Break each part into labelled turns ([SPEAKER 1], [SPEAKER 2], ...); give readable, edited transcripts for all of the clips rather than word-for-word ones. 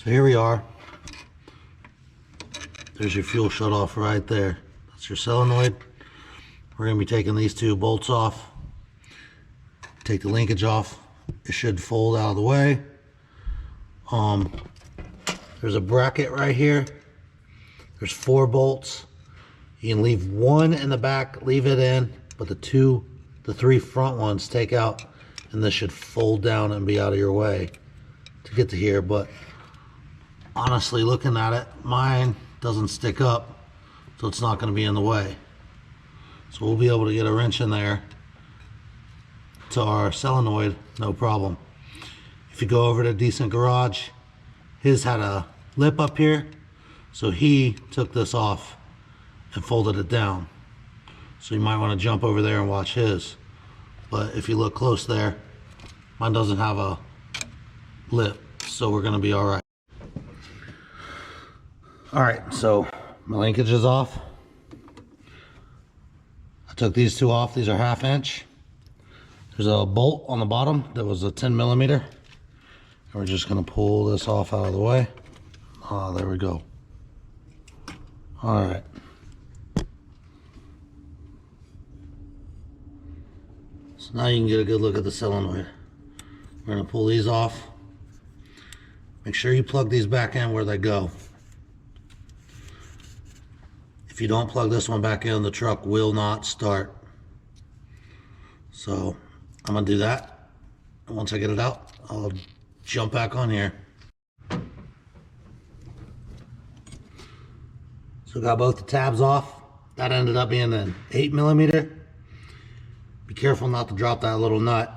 [SPEAKER 1] So here we are. There's your fuel shutoff right there. That's your solenoid. We're going to be taking these two bolts off. Take the linkage off. It should fold out of the way. There's a bracket right here. There's 4 bolts. You can leave one in the back, leave it in, but the 3 front ones take out, and this should fold down and be out of your way to get to here. But honestly, looking at it, mine doesn't stick up, so it's not going to be in the way. So we'll be able to get a wrench in there to our solenoid, no problem. If you go over to Decent Garage, his had a lip up here, so he took this off and folded it down. So you might want to jump over there and watch his. But if you look close there, mine doesn't have a lip, so we're going to be all right. All right, so my linkage is off. I took these 2 off. These are 1/2 inch. There's a bolt on the bottom that was a 10 millimeter. And we're just going to pull this off out of the way. Ah, there we go. All right. So now you can get a good look at the solenoid. We're going to pull these off. Make sure you plug these back in where they go. If you don't plug this one back in, the truck will not start. So I'm going to do that. And once I get it out, I'll jump back on here. So got both the tabs off. That ended up being an 8 millimeter. Be careful not to drop that little nut.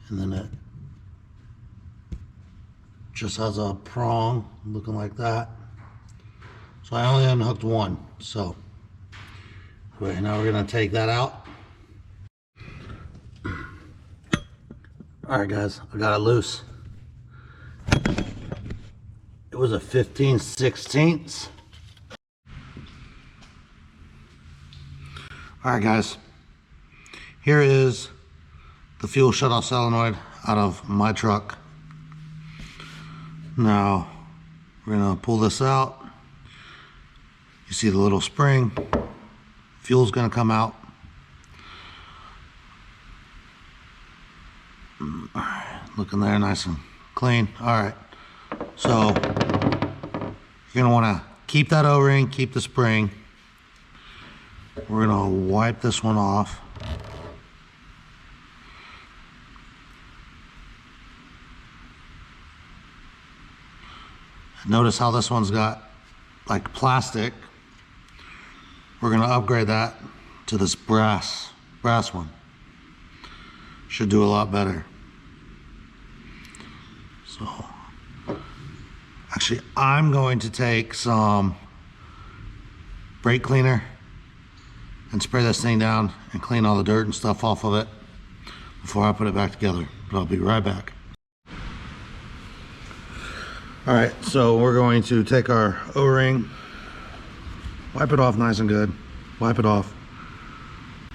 [SPEAKER 1] And then it just has a prong looking like that. So I only unhooked one. So right now we're going to take that out. Alright guys, I got it loose. It was a 15/16. Alright guys, here is the fuel shutoff solenoid out of my truck. Now we're going to pull this out. You see the little spring. Fuel's going to come out. Looking there nice and clean. Alright, so you're going to want to keep that O-ring, keep the spring. We're going to wipe this one off. Notice how this one's got like plastic. We're going to upgrade that to this brass one. Should do a lot better. So actually I'm going to take some brake cleaner and spray this thing down and clean all the dirt and stuff off of it before I put it back together. But I'll be right back. All right, so we're going to take our O-ring, wipe it off nice and good, wipe it off.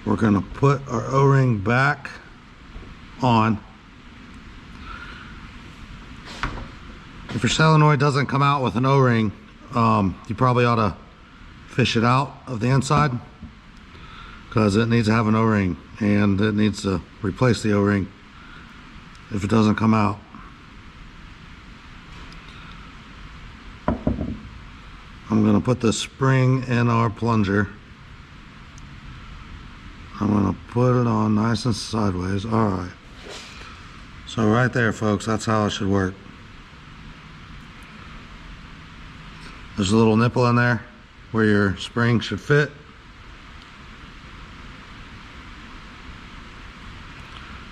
[SPEAKER 1] We're going to put our O-ring back on. If your solenoid doesn't come out with an O-ring, you probably ought to fish it out of the inside, because it needs to have an O-ring and it needs to replace the O-ring if it doesn't come out. I'm going to put the spring in our plunger. I'm going to put it on nice and sideways. All right. So right there, folks, that's how it should work. There's a little nipple in there where your spring should fit.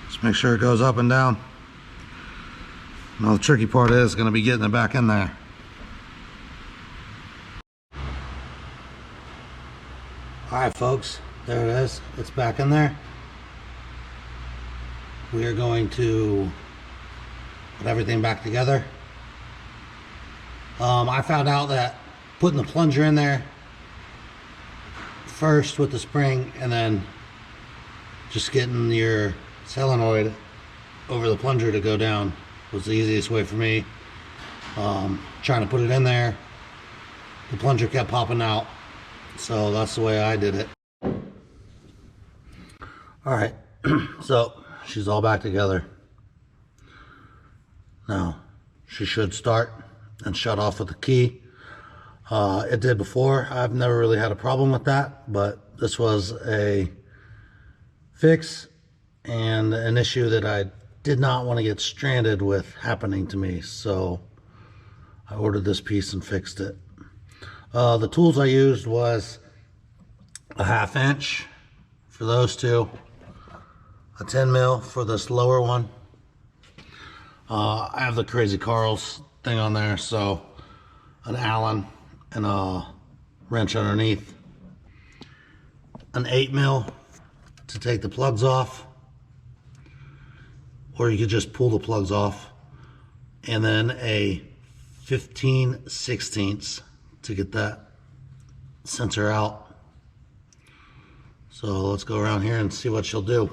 [SPEAKER 1] Just make sure it goes up and down. Now the tricky part is going to be getting it back in there. Alright folks, there it is. It's back in there. We are going to put everything back together. I found out that putting the plunger in there first with the spring and then just getting your solenoid over the plunger to go down was the easiest way for me. Trying to put it in there, the plunger kept popping out, so that's the way I did it. All right, so she's all back together. Now she should start and shut off with the key. It did before. I've never really had a problem with that, but this was a fix and an issue that I did not want to get stranded with happening to me, so I ordered this piece and fixed it. The tools I used was a 1/2 inch for those two, a 10 mil for this lower one. I have the Crazy Carl's thing on there, so an Allen and a wrench underneath, an 8 mil to take the plugs off, or you could just pull the plugs off, and then a 15/16 to get that sensor out. So let's go around here and see what she'll do.